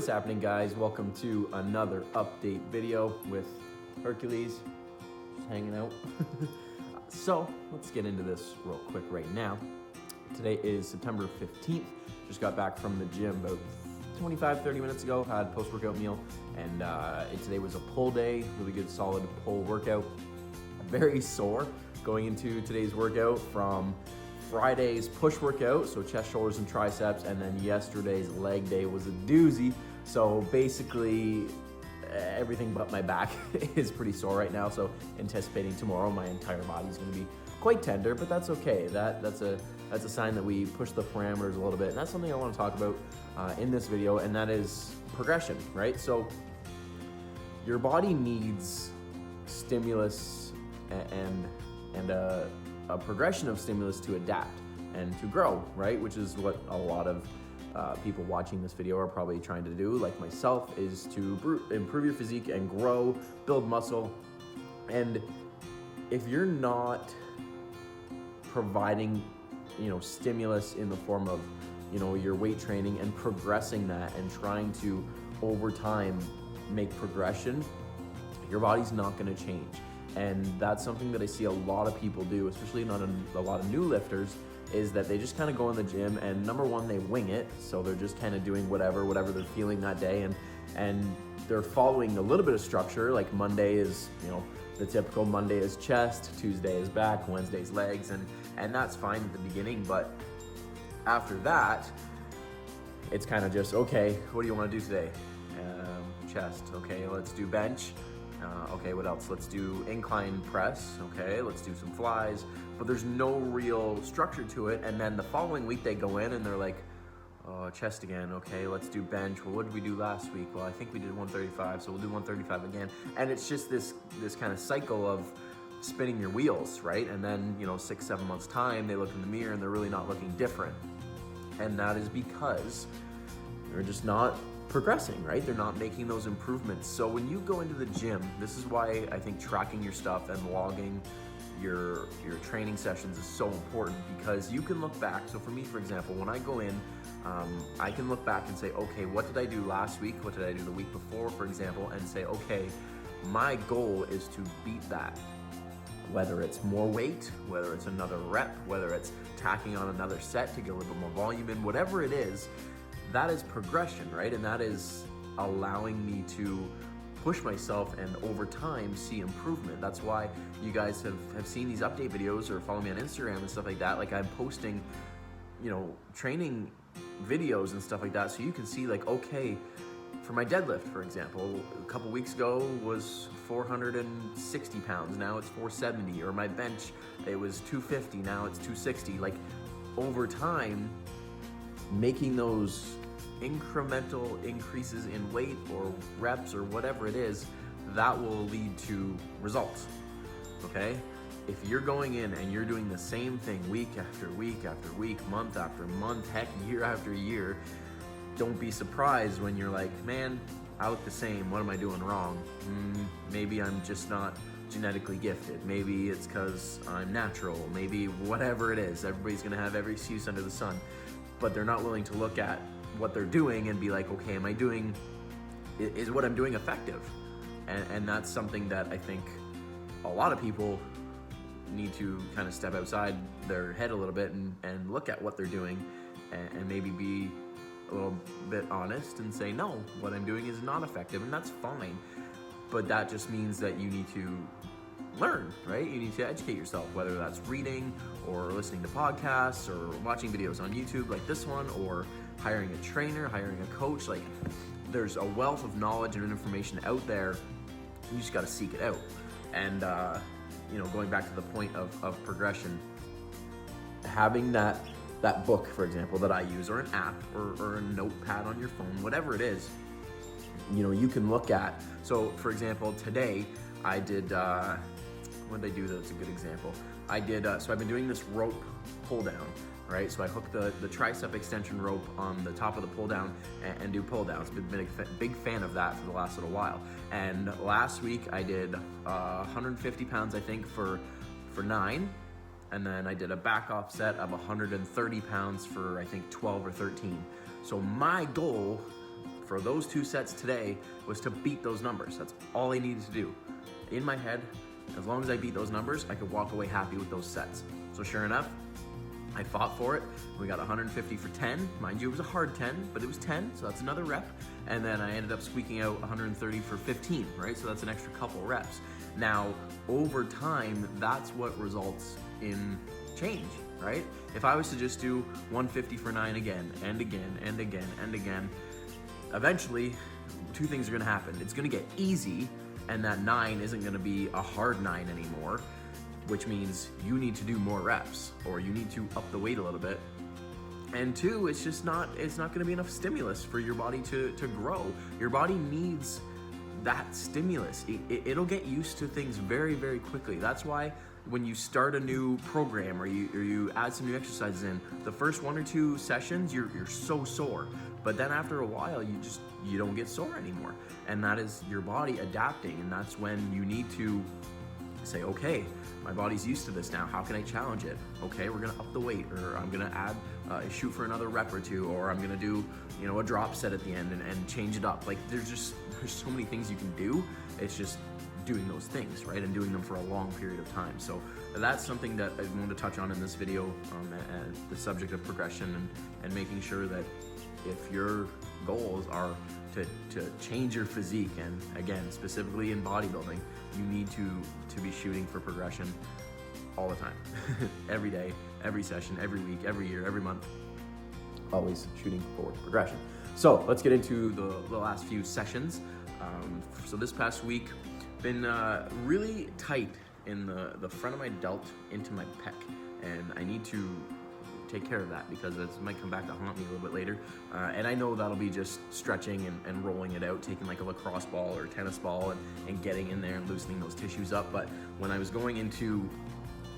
What's happening, guys? Welcome to another update video with Hercules, just hanging out. So let's get into this real quick right now. Today is September 15th. Just got back from the gym about 25-30 minutes ago. Had a post-workout meal, and today was a pull day. Really good, solid pull workout. Very sore going into today's workout from Friday's push workout, so chest, shoulders, and triceps, and then yesterday's leg day was a doozy. So basically, everything but my back is pretty sore right now. So anticipating tomorrow, my entire body is going to be quite tender, but that's okay. That's a sign that we push the parameters a little bit, and that's something I want to talk about in this video, and that is progression, right? So your body needs stimulus and a progression of stimulus to adapt and to grow, right? Which is what a lot of people watching this video are probably trying to do, like myself, is to improve your physique and grow, build muscle. And if you're not providing, stimulus in the form of, your weight training and progressing that and trying to, over time, make progression, your body's not going to change. And that's something that I see a lot of people do, especially not a lot of new lifters, is that they just kind of go in the gym and number one, they wing it. So they're just kind of doing whatever they're feeling that day. And they're following a little bit of structure. Like Monday is, the typical Monday is chest, Tuesday is back, Wednesday's legs. And that's fine at the beginning. But after that, it's kind of just, okay, what do you want to do today? Chest. Okay, let's do bench. Okay, what else? Let's do incline press. Okay, let's do some flies. But there's no real structure to it. And then the following week they go in and they're like, oh, chest again. Okay, let's do bench. Well, what did we do last week? Well, I think we did 135, so we'll do 135 again. And it's just this kind of cycle of spinning your wheels, right? And then, 6-7 months time, they look in the mirror and they're really not looking different. And that is because they're just not progressing, right? They're not making those improvements. So when you go into the gym, this is why I think tracking your stuff and logging your training sessions is so important, because you can look back. So for me, for example, when I go in, I can look back and say, okay, what did I do last week? What did I do the week before, for example, and say, okay, my goal is to beat that. Whether it's more weight, whether it's another rep, whether it's tacking on another set to get a little bit more volume in, whatever it is, that is progression, right? And that is allowing me to push myself and over time see improvement. That's why you guys have seen these update videos or follow me on Instagram and stuff like that. Like I'm posting, training videos and stuff like that. So you can see like, okay, for my deadlift, for example, a couple weeks ago was 460 pounds. Now it's 470. Or my bench, it was 250. Now it's 260. Like over time, making those incremental increases in weight or reps or whatever it is, that will lead to results, okay? If you're going in and you're doing the same thing week after week after week, month after month, heck, year after year, don't be surprised when you're like, man, I look the same, what am I doing wrong? Maybe I'm just not genetically gifted. Maybe it's because I'm natural. Maybe whatever it is, everybody's gonna have every excuse under the sun. But they're not willing to look at what they're doing and be like, okay, is what I'm doing effective? And that's something that I think a lot of people need to kind of step outside their head a little bit and look at what they're doing and maybe be a little bit honest and say, no, what I'm doing is not effective, and that's fine. But that just means that you need to learn, right? You need to educate yourself, whether that's reading or listening to podcasts or watching videos on YouTube like this one, or hiring a trainer, hiring a coach. Like there's a wealth of knowledge and information out there. You just got to seek it out. And, going back to the point of progression, having that book, for example, that I use, or an app or a notepad on your phone, whatever it is, you can look at. So for example, today I did, what did I do that's a good example? I did, so I've been doing this rope pull down, right? So I hook the tricep extension rope on the top of the pull down and do pull downs. Been a big fan of that for the last little while. And last week I did 150 pounds, I think, for 9. And then I did a back off set of 130 pounds for, I think, 12 or 13. So my goal for those 2 sets today was to beat those numbers. That's all I needed to do. In my head, as long as I beat those numbers, I could walk away happy with those sets. So sure enough, I fought for it. We got 150 for 10. Mind you, it was a hard 10, but it was 10, so that's another rep. And then I ended up squeaking out 130 for 15, right? So that's an extra couple reps. Now, over time, that's what results in change, right? If I was to just do 150 for 9 again, and again, and again, and again, eventually, 2 things are gonna happen. It's gonna get easy, and that 9 isn't gonna be a hard 9 anymore, which means you need to do more reps, or you need to up the weight a little bit. And 2, it's not gonna be enough stimulus for your body to grow. Your body needs that stimulus. It'll get used to things very, very quickly. That's why when you start a new program or you add some new exercises in, the first 1 or 2 sessions, you're so sore. But then after a while, you don't get sore anymore. And that is your body adapting, and that's when you need to say, okay, my body's used to this now. How can I challenge it? Okay, we're gonna up the weight, or I'm gonna add, shoot for another rep or 2, or I'm gonna do, a drop set at the end and change it up. Like there's so many things you can do. It's just doing those things, right? And doing them for a long period of time. So that's something that I wanted to touch on in this video, and the subject of progression and making sure that if your goals are to change your physique, and again, specifically in bodybuilding, you need to be shooting for progression all the time. Every day, every session, every week, every year, every month, always shooting for progression. So let's get into the last few sessions. So this past week, been really tight in the front of my delt into my pec, and I need to take care of that because it might come back to haunt me a little bit later. And I know that'll be just stretching and rolling it out, taking like a lacrosse ball or tennis ball and getting in there and loosening those tissues up. But when I was going into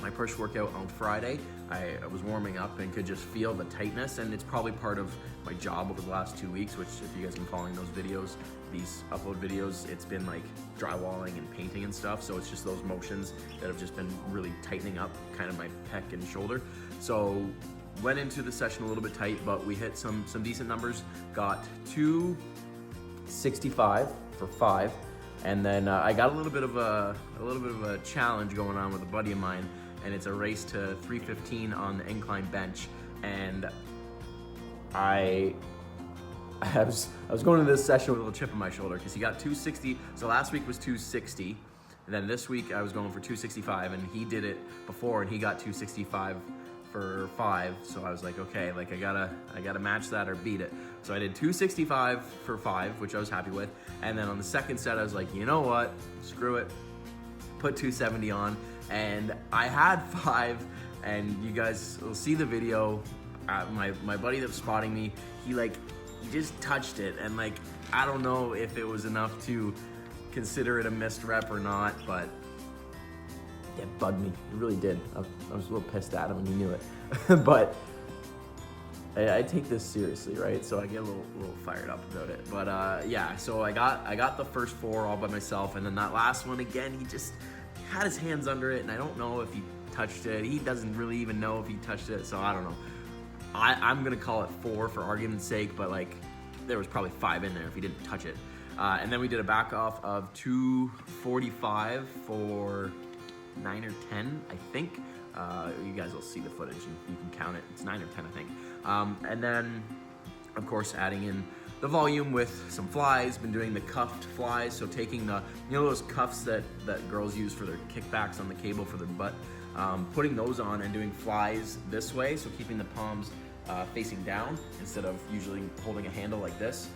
my push workout on Friday, I was warming up and could just feel the tightness, and it's probably part of my job over the last 2 weeks, which if you guys have been following those videos, these upload videos, it's been like drywalling and painting and stuff. So it's just those motions that have just been really tightening up kind of my pec and shoulder. So went into the session a little bit tight, but we hit some decent numbers. Got 265 for 5, and then I got a little bit of a challenge going on with a buddy of mine, and it's a race to 315 on the incline bench. And I was going into this session with a little chip on my shoulder because he got 260. So last week was 260, and then this week I was going for 265, and he did it before, and he got 265 for 5. So I was like, okay, like I gotta match that or beat it. So I did 265 for 5, which I was happy with. And then on the second set, I was like, you know what? Screw it. Put 270 on, and I had 5. And you guys will see the video. My buddy that was spotting me, he just touched it, and like I don't know if it was enough to consider it a missed rep or not, but it bugged me. It really did. I was a little pissed at him, and he knew it. But I take this seriously, right? So I get a little fired up about it. But yeah, so I got the first 4 all by myself, and then that last one again, he just had his hands under it, and I don't know if he touched it. He doesn't really even know if he touched it, so I don't know. I'm gonna call it 4 for argument's sake, but like there was probably 5 in there if he didn't touch it. And then we did a back off of 245 for 9 or 10, I think. You guys will see the footage and you can count it. It's 9 or 10, I think. And then, of course, adding in the volume with some flies. Been doing the cuffed flies, so taking those cuffs that girls use for their kickbacks on the cable for their butt, putting those on and doing flies this way, so keeping the palms facing down instead of usually holding a handle like this.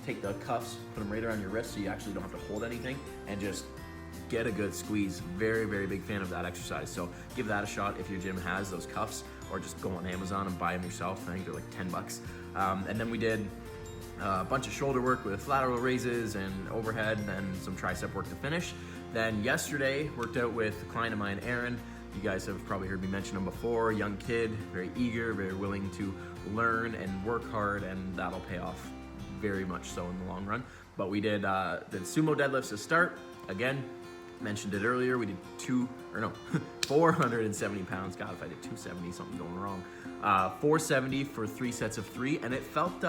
Take the cuffs, put them right around your wrist so you actually don't have to hold anything, and just get a good squeeze. Very, very big fan of that exercise. So give that a shot if your gym has those cuffs, or just go on Amazon and buy them yourself. I think they're like 10 bucks. And then we did a bunch of shoulder work with lateral raises and overhead, and some tricep work to finish. Then yesterday, worked out with a client of mine, Aaron. You guys have probably heard me mention him before. Young kid, very eager, very willing to learn and work hard, and that'll pay off very much so in the long run. But we did sumo deadlifts to start. Again, mentioned it earlier, we did or no, 470 pounds. God, if I did 270, something going wrong. 470 for 3 sets of 3, and it felt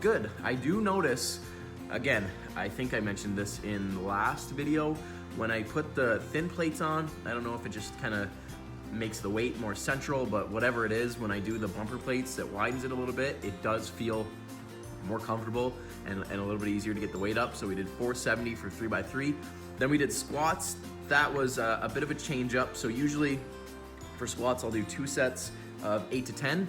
good. I do notice, again, I think I mentioned this in the last video, when I put the thin plates on, I don't know if it just kind of makes the weight more central, but whatever it is, when I do the bumper plates, that widens it a little bit. It does feel more comfortable and a little bit easier to get the weight up. So we did 470 for 3x3. Then we did squats. That was a bit of a change up. So usually for squats, I'll do 2 sets of 8 to 10.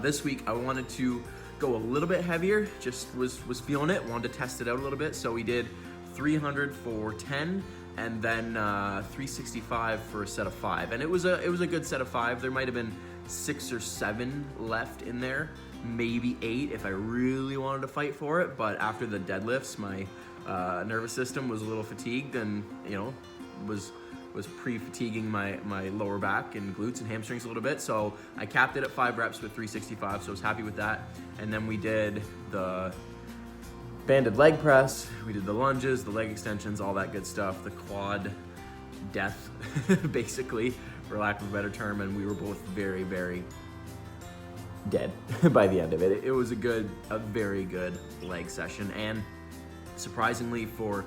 This week I wanted to go a little bit heavier, just was feeling it, wanted to test it out a little bit. So we did 300 for 10, and then 365 for a set of 5. And it was a good set of 5. There might have been 6 or 7 left in there, maybe 8 if I really wanted to fight for it. But after the deadlifts, my nervous system was a little fatigued, and was pre-fatiguing my lower back and glutes and hamstrings a little bit. So I capped it at 5 reps with 365, so I was happy with that. And then we did the banded leg press, we did the lunges, the leg extensions, all that good stuff, the quad death, basically, for lack of a better term, and we were both very, very dead by the end of it. It was a very good leg session, and surprisingly, for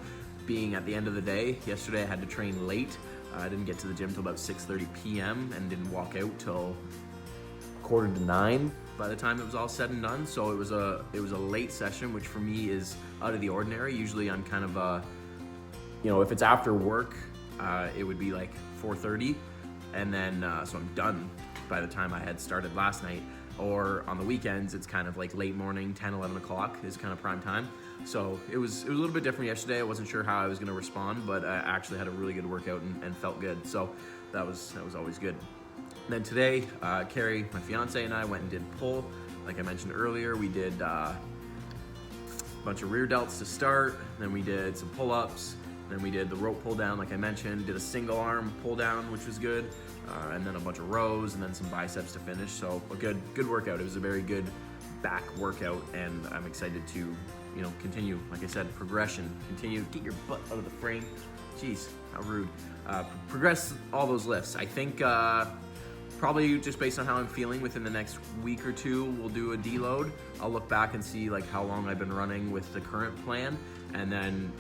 being at the end of the day, yesterday I had to train late. I didn't get to the gym till about 6:30 p.m. and didn't walk out till 8:45 by the time it was all said and done. So it was a late session, which for me is out of the ordinary. Usually I'm kind of if it's after work, it would be like 4:30, and then so I'm done by the time I had started last night. Or on the weekends, it's kind of like late morning, 10, 11 o'clock is kind of prime time. So it was a little bit different yesterday. I wasn't sure how I was gonna respond, but I actually had a really good workout and felt good. So that was always good. Then today, Carrie, my fiance, and I went and did pull. Like I mentioned earlier, we did a bunch of rear delts to start, then we did some pull-ups, then we did the rope pull down, like I mentioned, did a single arm pull down, which was good, and then a bunch of rows, and then some biceps to finish. So a good workout. It was a very good back workout, and I'm excited to continue, like I said, progression, continue, get your butt out of the frame. Jeez, how rude. Progress all those lifts. I think probably just based on how I'm feeling, within the next week or 2, we'll do a deload. I'll look back and see like how long I've been running with the current plan, and then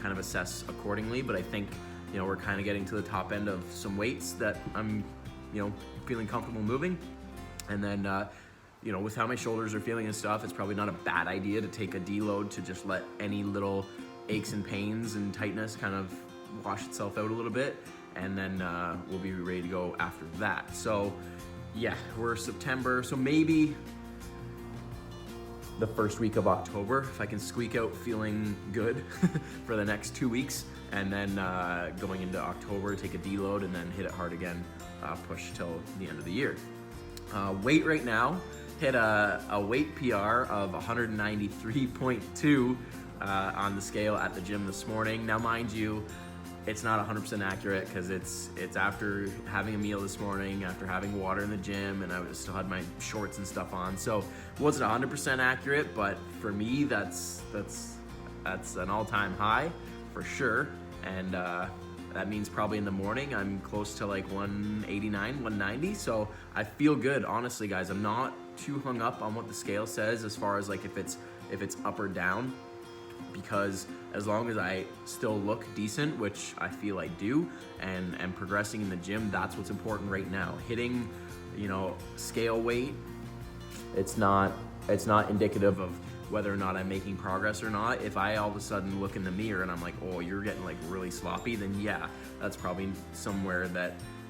kind of assess accordingly. But I think we're kind of getting to the top end of some weights that I'm feeling comfortable moving, and then with how my shoulders are feeling and stuff, it's probably not a bad idea to take a deload to just let any little aches and pains and tightness kind of wash itself out a little bit, and then we'll be ready to go after that. So yeah, we're September, so maybe the first week of October, if I can squeak out feeling good for the next 2 weeks, and then going into October, take a deload and then hit it hard again, push till the end of the year. Weight right now, hit a weight PR of 193.2 on the scale at the gym this morning. Now mind you, it's not 100% accurate because it's after having a meal this morning, after having water in the gym, and I still had my shorts and stuff on. So it wasn't 100% accurate, but for me, that's an all-time high for sure. And that means probably in the morning I'm close to like 189, 190. So I feel good, honestly, guys. I'm not too hung up on what the scale says as far as like if it's up or down, because as long as I still look decent, which I feel I do, and progressing in the gym, that's what's important right now. Hitting, scale weight, it's not indicative of whether or not I'm making progress or not. If I all of a sudden look in the mirror and I'm like, oh, you're getting like really sloppy, then yeah, that's probably somewhere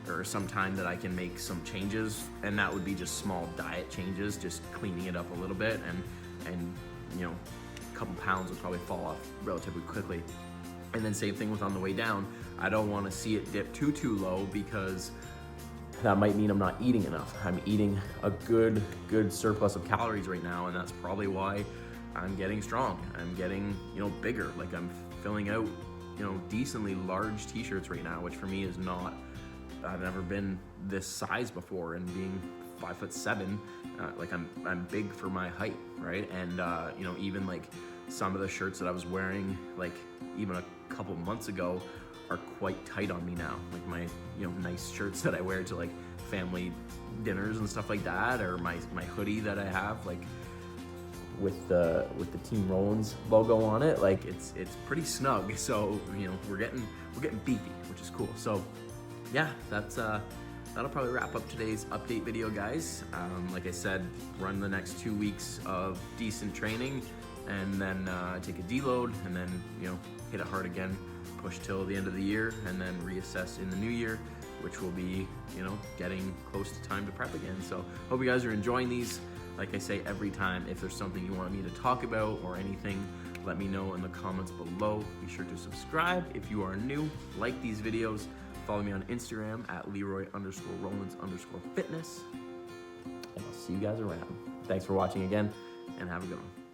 or some time that I can make some changes, and that would be just small diet changes, just cleaning it up a little bit, and a couple pounds would probably fall off relatively quickly. And then same thing with on the way down. I don't want to see it dip too low, because that might mean I'm not eating enough. I'm eating a good surplus of calories right now, and that's probably why I'm getting strong. I'm getting bigger. Like I'm filling out decently large t-shirts right now, which for me is not. I've never been this size before, and being 5'7", like I'm big for my height, right? And even like some of the shirts that I was wearing, like even a couple months ago, are quite tight on me now. Like my, you know, nice shirts that I wear to like family dinners and stuff like that, or my hoodie that I have like with the Team Rollins logo on it, like it's pretty snug. So, you know, we're getting beefy, which is cool. So yeah, that'll probably wrap up today's update video, guys. Like I said, run the next 2 weeks of decent training, and then take a deload, and then, you know, hit it hard again, push till the end of the year, and then reassess in the new year, which will be, you know, getting close to time to prep again. So hope you guys are enjoying these. Like I say every time, if there's something you want me to talk about or anything, let me know in the comments below. Be sure to subscribe if you are new, like these videos, follow me on Instagram at Leroy_Rollins_fitness, and I'll see you guys around. Thanks for watching again, and have a good one.